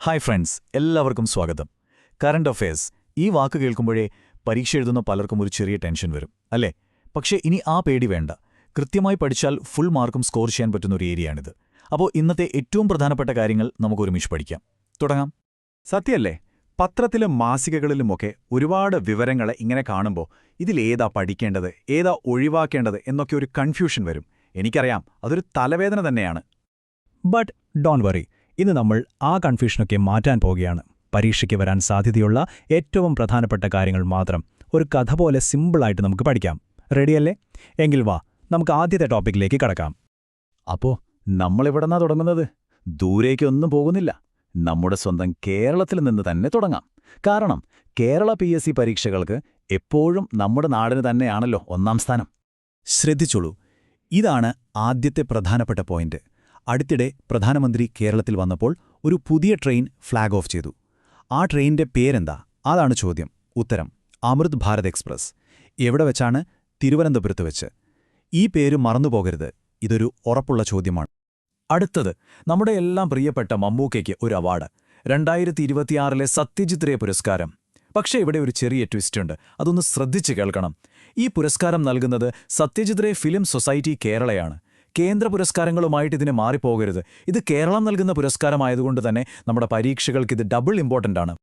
Hi friends, എല്ലാവർക്കും സ്വാഗതം. Current affairs ഈ വാക്ക് കേൾക്കുമ്പോഴേ പരീക്ഷ എഴുതുന്ന പലർക്കും ഒരു ചെറിയ ടെൻഷൻ വരും, അല്ലേ? പക്ഷേ ഇനി ആ പേടി വേണ്ട. കൃത്യമായി പഠിച്ചാൽ ഫുൾ മാർക്കും സ്കോർ ചെയ്യാൻ പറ്റുന്ന ഒരു ഏരിയയാണിത്. അപ്പോൾ ഇന്നത്തെ ഏറ്റവും പ്രധാനപ്പെട്ട കാര്യങ്ങൾ നമുക്ക് ഒരുമിച്ച് പഠിക്കാം. തുടങ്ങാം. സത്യമല്ലേ? പത്രത്തിലും മാസികകളിലുമൊക്കെ ഒരുപാട് വിവരങ്ങളെ ഇങ്ങനെ കാണുമ്പോൾ ഇതിലേതാ പഠിക്കേണ്ടത്, ഏതാ ഒഴിവാക്കേണ്ടത് എന്നൊക്കെ ഒരു കൺഫ്യൂഷൻ വരും. എനിക്കറിയാം, അതൊരു തലവേദന തന്നെയാണ്. ബട്ട് ഡോൺ വറി, ഇന്ന് നമ്മൾ ആ കൺഫ്യൂഷനൊക്കെ മാറ്റാൻ പോകുകയാണ്. പരീക്ഷയ്ക്ക് വരാൻ സാധ്യതയുള്ള ഏറ്റവും പ്രധാനപ്പെട്ട കാര്യങ്ങൾ മാത്രം ഒരു കഥ പോലെ സിമ്പിളായിട്ട് നമുക്ക് പഠിക്കാം. റെഡിയല്ലേ? എങ്കിൽ വാ, നമുക്ക് ആദ്യത്തെ ടോപ്പിക്കിലേക്ക് കടക്കാം. അപ്പോ നമ്മളിവിടെന്നാ തുടങ്ങുന്നത്? ദൂരേക്കൊന്നും പോകുന്നില്ല. നമ്മുടെ സ്വന്തം കേരളത്തിൽ നിന്ന് തന്നെ തുടങ്ങാം. കാരണം കേരള PSC പരീക്ഷകൾക്ക് എപ്പോഴും നമ്മുടെ നാടിന് തന്നെയാണല്ലോ ഒന്നാം സ്ഥാനം. ശ്രദ്ധിച്ചോളൂ, ഇതാണ് ആദ്യത്തെ പ്രധാനപ്പെട്ട പോയിന്റ്. അടുത്തിടെ പ്രധാനമന്ത്രി കേരളത്തിൽ വന്നപ്പോൾ ഒരു പുതിയ ട്രെയിൻ ഫ്ലാഗ് ഓഫ് ചെയ്തു. ആ ട്രെയിനിന്റെ പേരെന്താ? അതാണ് ചോദ്യം. ഉത്തരം അമൃത് ഭാരത് എക്സ്പ്രസ്. എവിടെ വെച്ചാണ്? തിരുവനന്തപുരത്ത് വെച്ച്. ഈ പേര് മറന്നുപോകരുത്. ഇതൊരു ഉറപ്പുള്ള ചോദ്യമാണ്. അടുത്തത് നമ്മുടെ എല്ലാം പ്രിയപ്പെട്ട മമ്മൂക്കയ്ക്ക് ഒരു അവാർഡ്, 2026 സത്യജിത് റേ പുരസ്കാരം. പക്ഷേ ഇവിടെ ഒരു ചെറിയ ട്വിസ്റ്റുണ്ട്. അതൊന്ന് ശ്രദ്ധിച്ച് കേൾക്കണം. ഈ പുരസ്കാരം നൽകുന്നത് സത്യജിത് റേ ഫിലിം സൊസൈറ്റി കേരളയാണ്. കേന്ദ്ര പുരസ്കാരങ്ങളുമായിട്ട് ഇതിനെ മാറിപ്പോകരുത്. ഇത് കേരളം നൽകുന്ന പുരസ്കാരമായതുകൊണ്ട് തന്നെ നമ്മുടെ പരീക്ഷകൾക്ക് ഇത് ഡബിൾ ഇമ്പോർട്ടൻ്റ് ആണ്.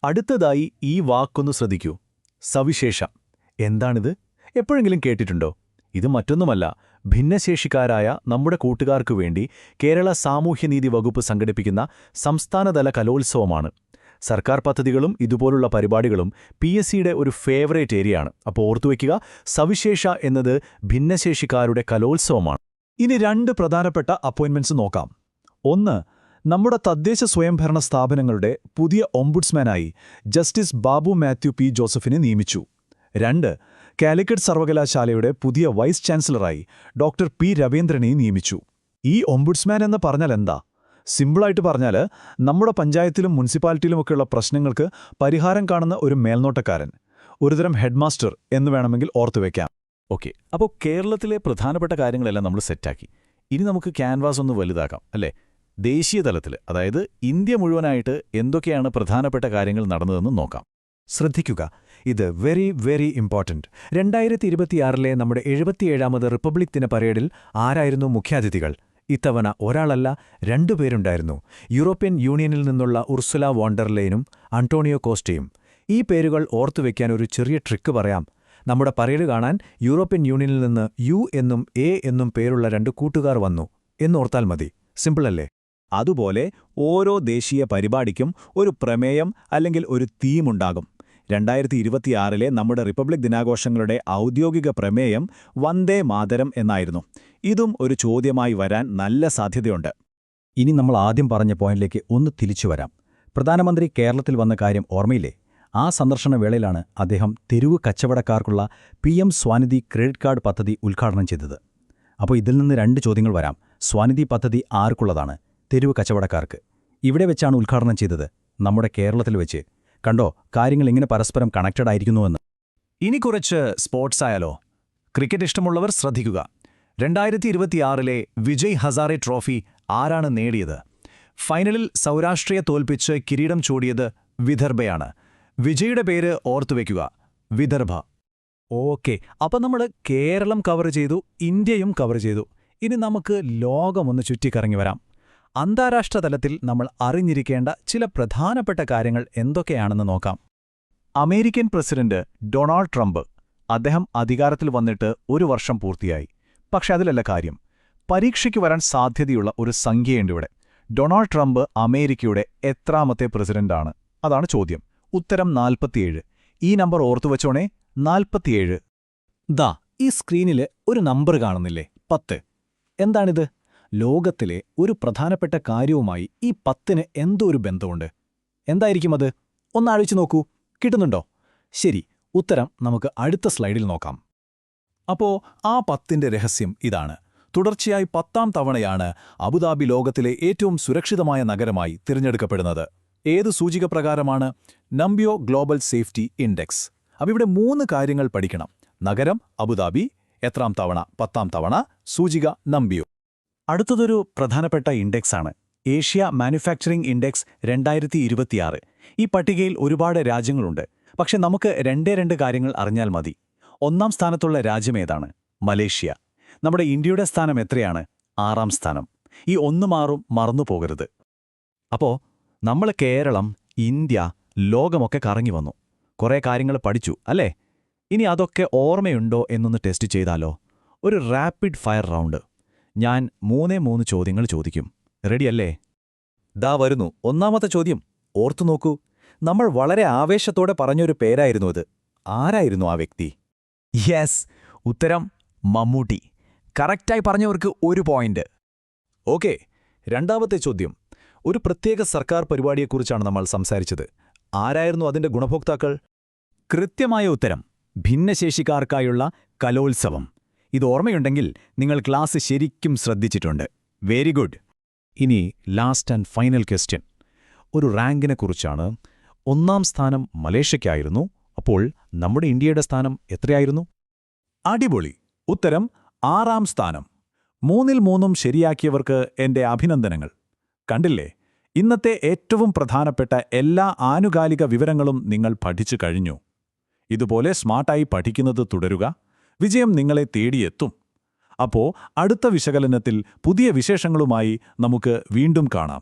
അടുത്തതായി ഈ വാക്കൊന്ന് ശ്രദ്ധിക്കൂ. സവിശേഷം. എന്താണിത്? എപ്പോഴെങ്കിലും കേട്ടിട്ടുണ്ടോ? ഇത് മറ്റൊന്നുമല്ല, ഭിന്നശേഷിക്കാരായ നമ്മുടെ കൂട്ടുകാർക്കു വേണ്ടി കേരള സാമൂഹ്യനീതി വകുപ്പ് സംഘടിപ്പിക്കുന്ന സംസ്ഥാനതല കലോത്സവമാണ്. സർക്കാർ പദ്ധതികളും ഇതുപോലുള്ള പരിപാടികളും PSCയുടെ ഒരു ഫേവറേറ്റ് ഏരിയയാണ്. അപ്പോൾ ഓർത്തുവയ്ക്കുക, സവിശേഷ എന്നത് ഭിന്നശേഷിക്കാരുടെ കലോത്സവമാണ്. ഇനി രണ്ട് പ്രധാനപ്പെട്ട അപ്പോയിന്റ്മെന്റ്സ് നോക്കാം. ഒന്ന്, നമ്മുടെ തദ്ദേശ സ്വയംഭരണ സ്ഥാപനങ്ങളുടെ പുതിയ ഓംബുഡ്സ്മാനായി ജസ്റ്റിസ് ബാബു മാത്യു P. ജോസഫിനെ നിയമിച്ചു. രണ്ട്, കാലിക്കറ്റ് സർവകലാശാലയുടെ പുതിയ വൈസ് ചാൻസലറായി ഡോക്ടർ P. രവീന്ദ്രനെ നിയമിച്ചു. ഈ ഓംബുഡ്സ്മാൻ എന്ന് പറഞ്ഞാൽ എന്താ? സിമ്പിളായിട്ട് പറഞ്ഞാൽ, നമ്മുടെ പഞ്ചായത്തിലും മുനിസിപ്പാലിറ്റിയിലുമൊക്കെയുള്ള പ്രശ്നങ്ങൾക്ക് പരിഹാരം കാണുന്ന ഒരു മേൽനോട്ടക്കാരൻ, ഒരുതരം ഹെഡ്മാസ്റ്റർ എന്ന് വേണമെങ്കിൽ ഓർത്തുവെക്കാം. ഓക്കെ, അപ്പോൾ കേരളത്തിലെ പ്രധാനപ്പെട്ട കാര്യങ്ങളെല്ലാം നമ്മൾ സെറ്റാക്കി. ഇനി നമുക്ക് ക്യാൻവാസ് ഒന്ന് വലുതാക്കാം, അല്ലേ? ദേശീയ തലത്തിൽ, അതായത് ഇന്ത്യ മുഴുവനായിട്ട് എന്തൊക്കെയാണ് പ്രധാനപ്പെട്ട കാര്യങ്ങൾ നടന്നതെന്ന് നോക്കാം. ശ്രദ്ധിക്കുക, ഇത് വെരി വെരി ഇമ്പോർട്ടന്റ്. 2026 നമ്മുടെ 77ാമത് റിപ്പബ്ലിക് ദിന പരേഡിൽ ആരായിരുന്നു മുഖ്യാതിഥികൾ? ഇത്തവണ ഒരാളല്ല, രണ്ടുപേരുണ്ടായിരുന്നു. യൂറോപ്യൻ യൂണിയനിൽ നിന്നുള്ള ഉർസുല വോണ്ടർലെയിനും അന്റോണിയോ കോസ്റ്റയും. ഈ പേരുകൾ ഓർത്തുവെക്കാൻ ഒരു ചെറിയ ട്രിക്ക് പറയാം. നമ്മുടെ പരേഡ് കാണാൻ യൂറോപ്യൻ യൂണിയനിൽ നിന്ന് U എന്നും A എന്നും പേരുള്ള രണ്ട് കൂട്ടുകാർ വന്നു എന്നോർത്താൽ മതി. സിമ്പിളല്ലേ? അതുപോലെ ഓരോ ദേശീയ പരിപാടിക്കും ഒരു പ്രമേയം അല്ലെങ്കിൽ ഒരു തീമുണ്ടാകും. 2026 നമ്മുടെ റിപ്പബ്ലിക് ദിനാഘോഷങ്ങളുടെ ഔദ്യോഗിക പ്രമേയം വന്ദേ മാതരം എന്നായിരുന്നു. ഇതും ഒരു ചോദ്യമായി വരാൻ നല്ല സാധ്യതയുണ്ട്. ഇനി നമ്മൾ ആദ്യം പറഞ്ഞ പോയിന്റിലേക്ക് ഒന്ന് തിരിച്ചു വരാം. പ്രധാനമന്ത്രി കേരളത്തിൽ വന്ന കാര്യം ഓർമ്മയില്ലേ? ആ സന്ദർശന വേളയിലാണ് അദ്ദേഹം തെരുവ് കച്ചവടക്കാർക്കുള്ള PM സ്വാനിധി ക്രെഡിറ്റ് കാർഡ് പദ്ധതി ഉദ്ഘാടനം ചെയ്തത്. അപ്പോൾ ഇതിൽ നിന്ന് രണ്ട് ചോദ്യങ്ങൾ വരാം. സ്വാനിധി പദ്ധതി ആർക്കുള്ളതാണ്? തെരുവ് കച്ചവടക്കാർക്ക്. ഇവിടെ വെച്ചാണ് ഉദ്ഘാടനം ചെയ്തത്, നമ്മുടെ കേരളത്തിൽ വെച്ച്. കണ്ടോ കാര്യങ്ങൾ എങ്ങനെ പരസ്പരം കണക്റ്റഡ് ആയിരിക്കുന്നുവെന്ന്? ഇനി കുറച്ച് സ്പോർട്സ് ആയാലോ? ക്രിക്കറ്റ് ഇഷ്ടമുള്ളവർ ശ്രദ്ധിക്കുക. 2026 വിജയ് ഹസാരെ ട്രോഫി ആരാണ് നേടിയത്? ഫൈനലിൽ സൗരാഷ്ട്രയെ തോൽപ്പിച്ച് കിരീടം ചൂടിയത് വിദർഭയാണ്. വിജയുടെ പേര് ഓർത്തുവെക്കുക, വിദർഭ. ഓക്കെ, അപ്പം നമ്മൾ കേരളം കവർ ചെയ്തു, ഇന്ത്യയും കവർ ചെയ്തു. ഇനി നമുക്ക് ലോകമൊന്ന് ചുറ്റിക്കറങ്ങി വരാം. അന്താരാഷ്ട്ര തലത്തിൽ നമ്മൾ അറിഞ്ഞിരിക്കേണ്ട ചില പ്രധാനപ്പെട്ട കാര്യങ്ങൾ എന്തൊക്കെയാണെന്ന് നോക്കാം. അമേരിക്കൻ പ്രസിഡന്റ് ഡൊണാൾഡ് ട്രംപ്, അദ്ദേഹം അധികാരത്തിൽ വന്നിട്ട് 1 വർഷം പൂർത്തിയായി. പക്ഷെ അതിലല്ല കാര്യം. പരീക്ഷയ്ക്ക് വരാൻ സാധ്യതയുള്ള ഒരു സംഖ്യയുണ്ട് ഇവിടെ. ഡൊണാൾഡ് ട്രംപ് അമേരിക്കയുടെ എത്രാമത്തെ പ്രസിഡന്റാണ്? അതാണ് ചോദ്യം. ഉത്തരം 47. ഈ നമ്പർ ഓർത്തുവച്ചോണേ, 47. ദാ ഈ സ്ക്രീനിൽ ഒരു നമ്പർ കാണുന്നില്ലേ? 10. എന്താണിത്? ലോകത്തിലെ ഒരു പ്രധാനപ്പെട്ട കാര്യവുമായി ഈ 10ന് എന്തോ ഒരു ബന്ധമുണ്ട്. എന്തായിരിക്കും അത്? ഒന്നാലോചിച്ച് നോക്കൂ. കിട്ടുന്നുണ്ടോ? ശരി, ഉത്തരം നമുക്ക് അടുത്ത സ്ലൈഡിൽ നോക്കാം. അപ്പോ ആ 10ന്റെ രഹസ്യം ഇതാണ്. തുടർച്ചയായി 10ാം തവണയാണ് അബുദാബി ലോകത്തിലെ ഏറ്റവും സുരക്ഷിതമായ നഗരമായി തിരഞ്ഞെടുക്കപ്പെടുന്നത്. ഏത് സൂചിക പ്രകാരമാണ്? നംബ്യോ ഗ്ലോബൽ സേഫ്റ്റി ഇൻഡെക്സ്. അപ്പോൾ ഇവിടെ 3 കാര്യങ്ങൾ പഠിക്കണം. നഗരം അബുദാബി, എത്രാം തവണ? 10ാം തവണ, സൂചിക നംബ്യോ. അടുത്തതൊരു പ്രധാനപ്പെട്ട ഇൻഡെക്സാണ്. Asia manufacturing index 2026. ഈ പട്ടികയിൽ ഒരുപാട് രാജ്യങ്ങളുണ്ട്. പക്ഷെ നമുക്ക് രണ്ട് കാര്യങ്ങൾ അറിഞ്ഞാൽ മതി. 1-ാം സ്ഥാനത്തുള്ള രാജ്യമേതാണ്? മലേഷ്യ. നമ്മുടെ ഇന്ത്യയുടെ സ്ഥാനം എത്രയാണ്? 6-ാം സ്ഥാനം. ഈ 1 മാറും മറന്നു പോകരുത്. അപ്പോ നമ്മൾ കേരളം, ഇന്ത്യ, ലോകമൊക്കെ കറങ്ങി വന്നു. കുറേ കാര്യങ്ങൾ പഠിച്ചു അല്ലേ? ഇനി അതൊക്കെ ഓർമ്മയുണ്ടോ എന്നൊന്ന് ടെസ്റ്റ് ചെയ്താലോ? ഒരു റാപ്പിഡ് ഫയർ റൗണ്ട്. ഞാൻ 3 ചോദ്യങ്ങൾ ചോദിക്കും. റെഡിയല്ലേ? ദാ വരുന്നു 1-ാമത്തെ ചോദ്യം. ഓർത്തു നോക്കൂ, നമ്മൾ വളരെ ആവേശത്തോടെ പറഞ്ഞൊരു പേരായിരുന്നു അത്. ആരായിരുന്നു ആ വ്യക്തി? യെസ്, ഉത്തരം മമ്മൂട്ടി. കറക്റ്റായി പറഞ്ഞവർക്ക് 1 പോയിന്റ്. ഓക്കെ, 2-ാമത്തെ ചോദ്യം. ഒരു പ്രത്യേക സർക്കാർ പരിപാടിയെക്കുറിച്ചാണ് നമ്മൾ സംസാരിച്ചത്. ആരായിരുന്നു അതിന്റെ ഗുണഭോക്താക്കൾ? കൃത്യമായ ഉത്തരം, ഭിന്നശേഷിക്കാർക്കായുള്ള കലോത്സവം. ഇത് ഓർമ്മയുണ്ടെങ്കിൽ നിങ്ങൾ ക്ലാസ് ശരിക്കും ശ്രദ്ധിച്ചിട്ടുണ്ട്. Very good. ഇനി ലാസ്റ്റ് ആൻഡ് ഫൈനൽ ക്വസ്റ്റ്യൻ. ഒരു റാങ്കിനെക്കുറിച്ചാണ്. 1-ാം സ്ഥാനം മലേഷ്യയ്ക്കായിരുന്നു. അപ്പോൾ നമ്മുടെ ഇന്ത്യയുടെ സ്ഥാനം എത്രയായിരുന്നു? അടിപൊളി. ഉത്തരം 6-ാം സ്ഥാനം. 3-ൽ 3 ശരിയാക്കിയവർക്ക് എന്റെ അഭിനന്ദനങ്ങൾ. കണ്ടില്ലേ, ഇന്നത്തെ ഏറ്റവും പ്രധാനപ്പെട്ട എല്ലാ ആനുകാലിക വിവരങ്ങളും നിങ്ങൾ പഠിച്ചു കഴിഞ്ഞു. ഇതുപോലെ സ്മാർട്ടായി പഠിക്കുന്നത് തുടരുക. വിജയം നിങ്ങളെ തേടിയെത്തും. അപ്പോ അടുത്ത വിശകലനത്തിൽ പുതിയ വിശേഷങ്ങളുമായി നമുക്ക് വീണ്ടും കാണാം.